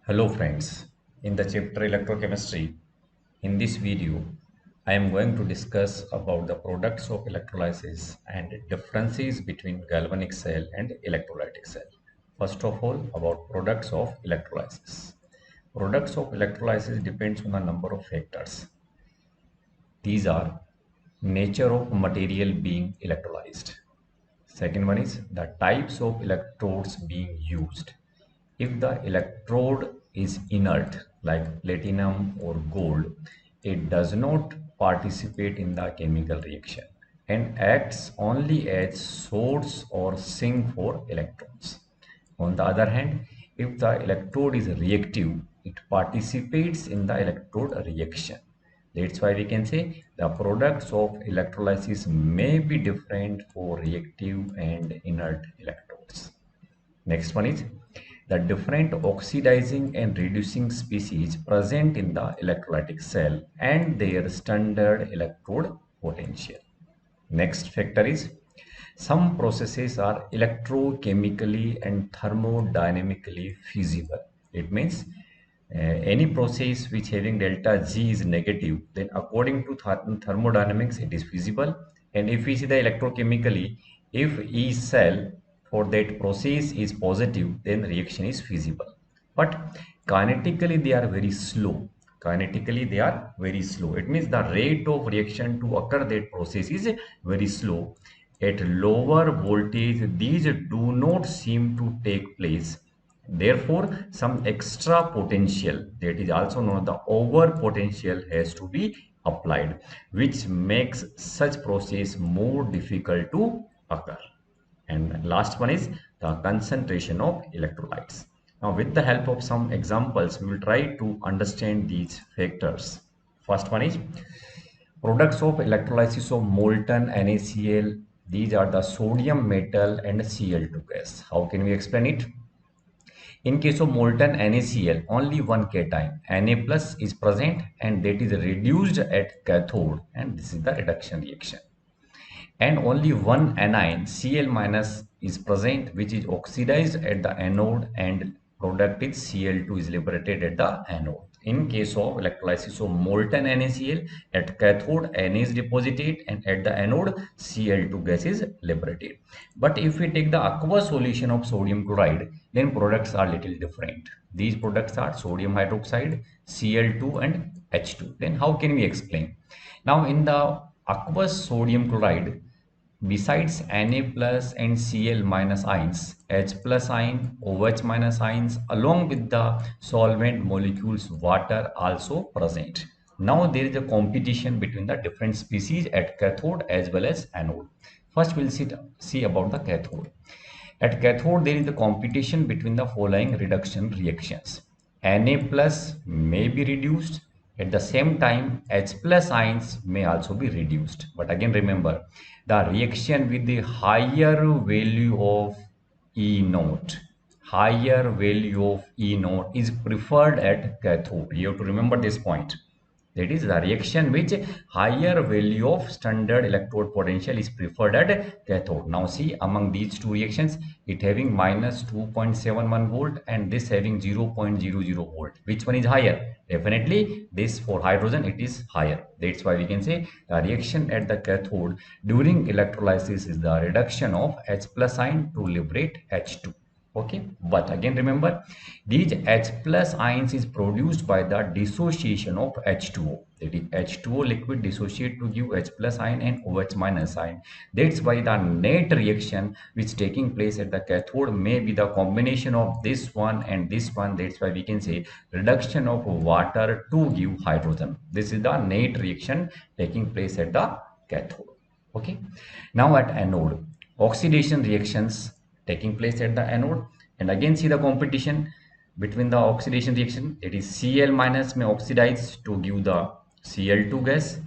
Hello friends, in the chapter Electrochemistry, in this video, I am going to discuss about the products of electrolysis and differences between galvanic cell and electrolytic cell. First of all, about products of electrolysis. Products of electrolysis depends on a number of factors. These are nature of material being electrolyzed. Second one is the types of electrodes being used. If the electrode is inert like platinum or gold, it does not participate in the chemical reaction and acts only as source or sink for electrons. On the other hand, if the electrode is reactive, it participates in the electrode reaction. That's why we can say the products of electrolysis may be different for reactive and inert electrodes. Next one is the different oxidizing and reducing species present in the electrolytic cell and their standard electrode potential. Next factor is some processes are electrochemically and thermodynamically feasible. It means any process which having delta G is negative, then according to thermodynamics it is feasible. And if we see the electrochemically, if E cell for that process is positive, then reaction is feasible. But kinetically they are very slow. Kinetically they are very slow. It means the rate of reaction to occur that process is very slow. At lower voltage, these do not seem to take place. Therefore, some extra potential, that is also known as the over potential, has to be applied, which makes such process more difficult to occur. And last one is the concentration of electrolytes. Now, with the help of some examples, we will try to understand these factors. First one is products of electrolysis of molten NaCl. These are the sodium metal and Cl2 gas. How can we explain it? In case of molten NaCl, only one cation, Na plus, is present and that is reduced at cathode, and this is the reduction reaction. And only one anion, Cl minus, is present, which is oxidized at the anode, and product is Cl2 is liberated at the anode. In case of electrolysis of molten NaCl, at cathode Na is deposited and at the anode Cl2 gas is liberated. But if we take the aqueous solution of sodium chloride, then products are little different. These products are sodium hydroxide, Cl2 and H2. Then how can we explain? Now in the aqueous sodium chloride, besides Na plus and Cl minus ions, H plus ion, OH minus ions, along with the solvent molecules water also present. Now there is a competition between the different species at cathode as well as anode. First we'll see about the cathode. At cathode there is a competition between the following reduction reactions. Na plus may be reduced. At the same time, H plus ions may also be reduced. But again remember, the reaction with the higher value of E naught, higher value of E naught is preferred at cathode. You have to remember this point. That is, the reaction which higher value of standard electrode potential is preferred at cathode. Now see, among these two reactions, it having minus 2.71 volt and this having 0.00 volt. Which one is higher? Definitely this, for hydrogen it is higher. That's why we can say the reaction at the cathode during electrolysis is the reduction of H plus ion to liberate H2. Okay, but again remember, these H plus ions is produced by the dissociation of H2O. That is, H2O liquid dissociate to give H plus ion and OH minus ion. That's why the net reaction which taking place at the cathode may be the combination of this one and this one. That's why we can say reduction of water to give hydrogen. This is the net reaction taking place at the cathode. Okay, now at anode, oxidation reactions taking place at the anode, and again see the competition between the oxidation reaction. It is Cl minus may oxidize to give the Cl2 gas,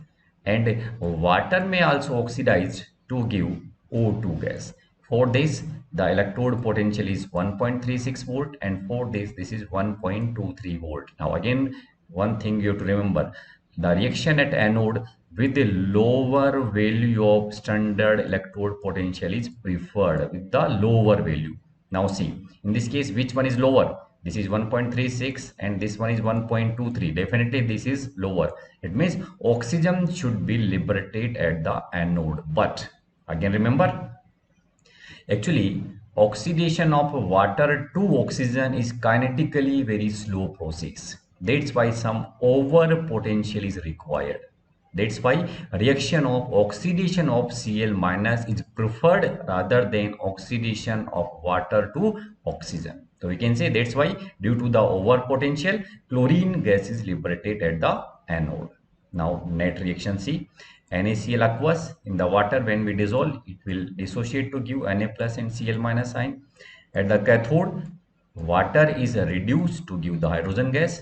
and water may also oxidize to give O2 gas. For this, the electrode potential is 1.36 volt, and for this is 1.23 volt. Now again, one thing you have to remember, the reaction at anode with the lower value of standard electrode potential is preferred with the lower value. Now see, in this case, which one is lower? This is 1.36 and this one is 1.23. Definitely this is lower. It means oxygen should be liberated at the anode. But again remember, actually, oxidation of water to oxygen is kinetically very slow process. That's why some over potential is required. That's why reaction of oxidation of Cl minus is preferred rather than oxidation of water to oxygen. So we can say that's why due to the over potential, chlorine gas is liberated at the anode. Now net reaction C. NaCl aqueous in the water, when we dissolve it will dissociate to give Na plus and Cl minus sign. At the cathode, water is reduced to give the hydrogen gas.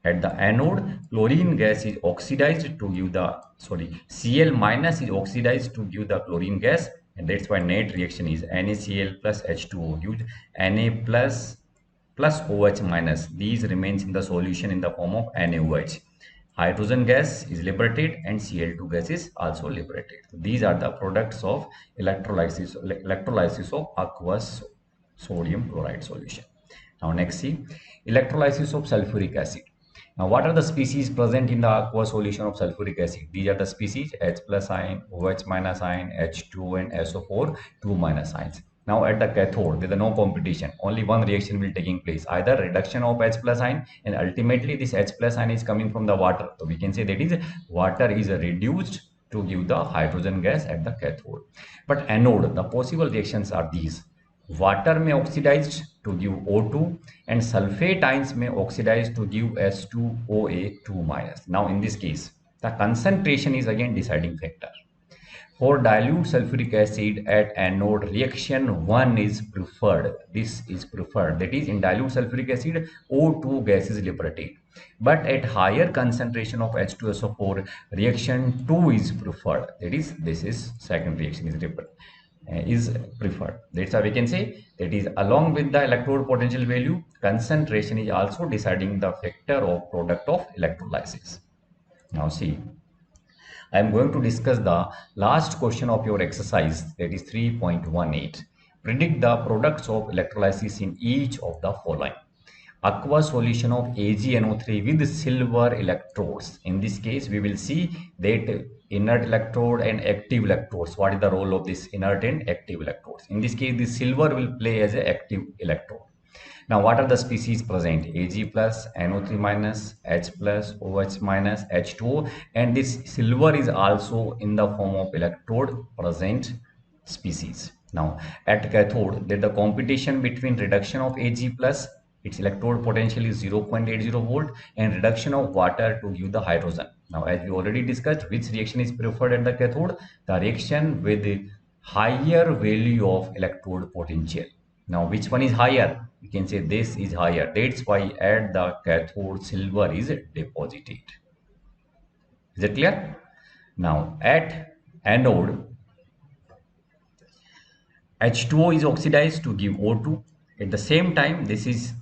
At the anode, chlorine gas is oxidized to give the Cl minus is oxidized to give the chlorine gas, and that's why net reaction is NaCl plus H2O gives Na plus OH minus. These remains in the solution in the form of NaOH. Hydrogen gas is liberated and Cl2 gas is also liberated. These are the products of electrolysis of aqueous sodium chloride solution. Now next see electrolysis of sulphuric acid. Now what are the species present in the aqueous solution of sulphuric acid? These are the species H plus ion, OH minus ion, H2 and SO4 2 minus ions. Now at the cathode, there is no competition. Only one reaction will taking place. Either reduction of H plus ion, and ultimately this H plus ion is coming from the water. So we can say that is water is reduced to give the hydrogen gas at the cathode. But anode, the possible reactions are these. Water may oxidize to give O2 and sulfate ions may oxidize to give S2OA2 minus. Now in this case, the concentration is again deciding factor. For dilute sulfuric acid at anode, reaction 1 is preferred. This is preferred. That is, in dilute sulfuric acid, O2 gas is liberated. But at higher concentration of H2SO4, reaction 2 is preferred. That is, this is second reaction is preferred. That's how we can say that is along with the electrode potential value, concentration is also deciding the factor of product of electrolysis. Now see. I am going to discuss the last question of your exercise, that is 3.18. Predict the products of electrolysis in each of the following. Aqueous solution of AgNO3 with silver electrodes. In this case, we will see that inert electrode and active electrodes. What is the role of this inert and active electrodes? In this case, the silver will play as an active electrode. Now, what are the species present? Ag plus, NO3 minus, H plus, OH minus, H2O, and this silver is also in the form of electrode present species. Now, at cathode, there the competition between reduction of Ag plus, its electrode potential is 0.80 volt, and reduction of water to give the hydrogen. Now, as we already discussed, which reaction is preferred at the cathode? The reaction with the higher value of electrode potential. Now, which one is higher? We can say this is higher. That's why at the cathode silver is deposited. Is it clear? Now at anode, H2O is oxidized to give O2. At the same time, this is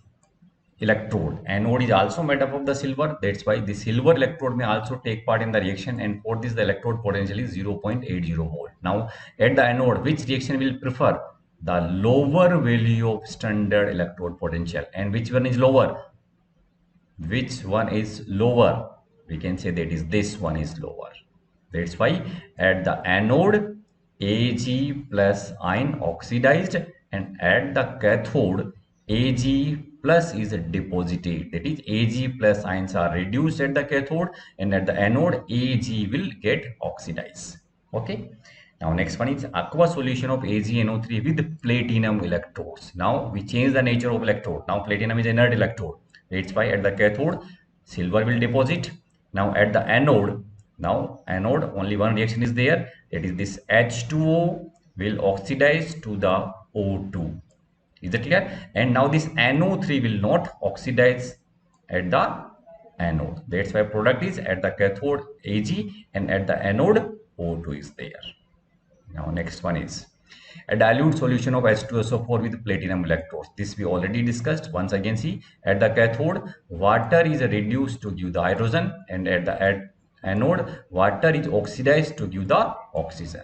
electrode. Anode is also made up of the silver. That's why the silver electrode may also take part in the reaction, and for this the electrode potential is 0.80 volt. Now at the anode, which reaction will prefer? The lower value of standard electrode potential. And which one is lower? Which one is lower? We can say that is this one is lower. That's why at the anode, Ag plus ion oxidized, and at the cathode, Ag plus is deposited. That is, Ag plus ions are reduced at the cathode, and at the anode, Ag will get oxidized. Okay. Now next one is aqueous solution of AgNO3 with platinum electrodes. Now we change the nature of electrode. Now platinum is inert electrode. That's why at the cathode silver will deposit. Now at the anode, only one reaction is there. That is this H2O will oxidize to the O2. Is that clear? And now this NO3 will not oxidize at the anode. That's why product is at the cathode Ag, and at the anode O2 is there. Now next one is a dilute solution of H2SO4 with platinum electrodes. This we already discussed. Once again see, at the cathode water is reduced to give the hydrogen, and at the anode water is oxidized to give the oxygen.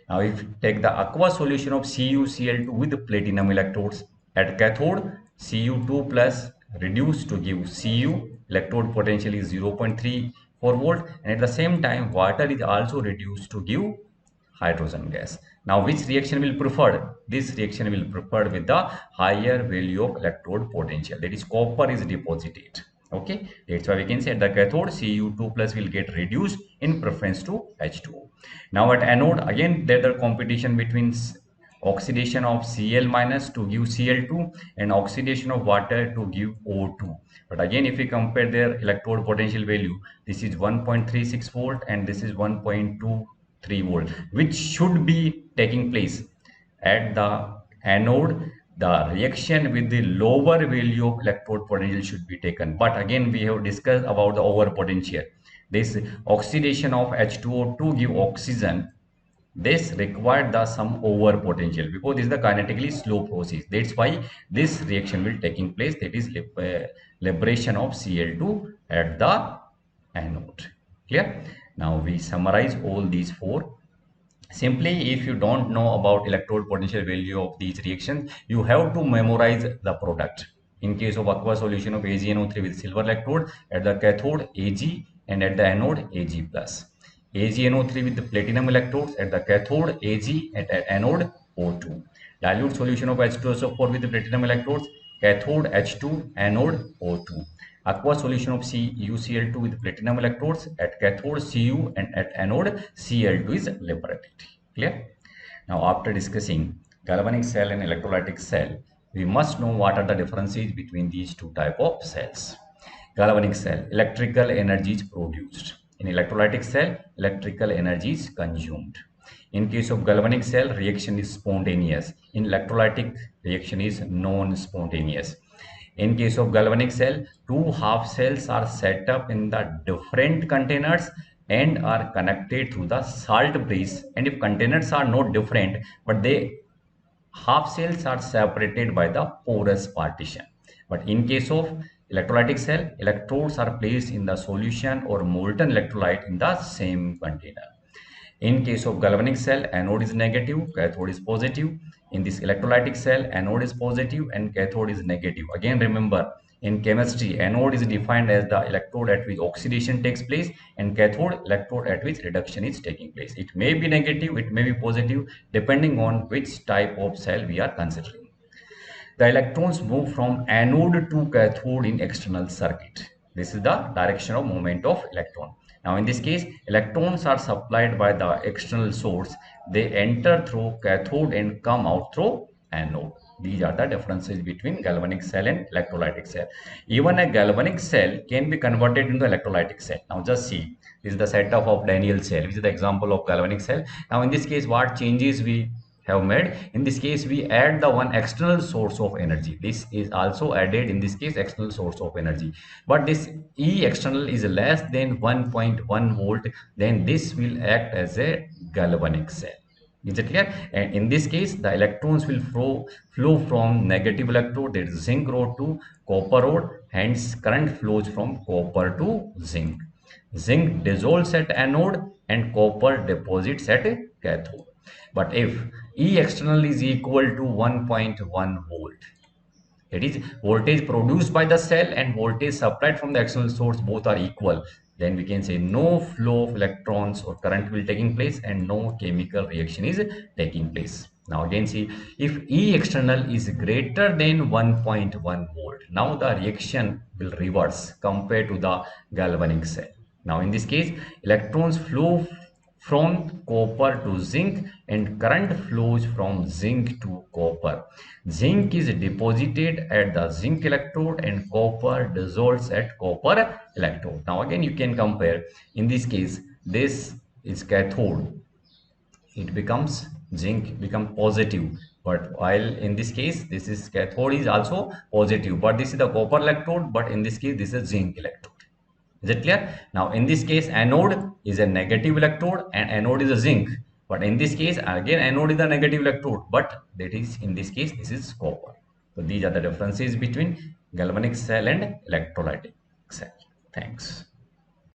Now if you take the aqueous solution of CuCl2 with platinum electrodes, at cathode Cu2 plus reduced to give Cu, electrode potential is 0.34 volt, and at the same time water is also reduced to give hydrogen gas. Now which reaction will preferred? This reaction will preferred with the higher value of electrode potential, that is copper is deposited. Okay, that's why we can say at the cathode Cu2 plus will get reduced in preference to H2O. Now at anode, again there the competition between oxidation of Cl minus to give Cl2 and oxidation of water to give O2. But again, if we compare their electrode potential value, this is 1.36 volt and this is 1.23 volt, which should be taking place at the anode. The reaction with the lower value of electrode potential should be taken. But again, we have discussed about the over potential. This oxidation of H2O2 give oxygen, this required the some over potential because this is the kinetically slow process. That's why this reaction will taking place, that is liberation of Cl2 at the anode. Clear? Now we summarize all these four. Simply, if you don't know about electrode potential value of these reactions, you have to memorize the product. In case of aqueous solution of AgNO3 with silver electrode, at the cathode Ag and at the anode Ag plus. AgNO3 with the platinum electrodes, at the cathode Ag and at anode O2. Dilute solution of H2SO4 with the platinum electrodes, cathode H2, anode O2. Aqueous solution of CuCl2 with platinum electrodes, at cathode Cu and at anode Cl2 is liberated. Clear? Now after discussing galvanic cell and electrolytic cell, we must know what are the differences between these two type of cells. Galvanic cell, electrical energy is produced. In electrolytic cell, electrical energy is consumed. In case of galvanic cell, reaction is spontaneous. In electrolytic, reaction is non-spontaneous. In case of galvanic cell, two half cells are set up in the different containers and are connected through the salt bridge. And if containers are not different, but they half cells are separated by the porous partition. But in case of electrolytic cell, electrodes are placed in the solution or molten electrolyte in the same container. In case of galvanic cell, anode is negative, cathode is positive. In this electrolytic cell, anode is positive and cathode is negative. Again, remember, in chemistry, anode is defined as the electrode at which oxidation takes place, and cathode electrode at which reduction is taking place. It may be negative, it may be positive, depending on which type of cell we are considering. The electrons move from anode to cathode in external circuit. This is the direction of movement of electron. Now in this case, electrons are supplied by the external source. They enter through cathode and come out through anode. These are the differences between galvanic cell and electrolytic cell. Even a galvanic cell can be converted into electrolytic cell. Now just see, this is the setup of Daniel cell, which is the example of galvanic cell. Now in this case, what changes we have made? In this case, we add the one external source of energy. This is also added, in this case, external source of energy, but this E external is less than 1.1 volt, then this will act as a galvanic cell. Is it clear? And in this case, the electrons will flow from negative electrode, that is zinc rod, to copper rod. Hence current flows from copper to zinc. Zinc dissolves at anode and copper deposits at cathode. But if E external is equal to 1.1 volt, that is voltage produced by the cell and voltage supplied from the external source, both are equal, then we can say no flow of electrons or current will taking place and no chemical reaction is taking place. Now again see, if E external is greater than 1.1 volt, now the reaction will reverse compared to the galvanic cell. Now in this case, electrons flow from copper to zinc and current flows from zinc to copper. Zinc is deposited at the zinc electrode and copper dissolves at copper electrode. Now again you can compare. In this case, this is cathode, it becomes zinc become positive, but while in this case this is cathode is also positive, but this is the copper electrode, but in this case this is zinc electrode. Is it clear? Now in this case, anode is a negative electrode and anode is a zinc, but in this case again anode is a negative electrode, but that is in this case this is copper. So these are the differences between galvanic cell and electrolytic cell. Thanks.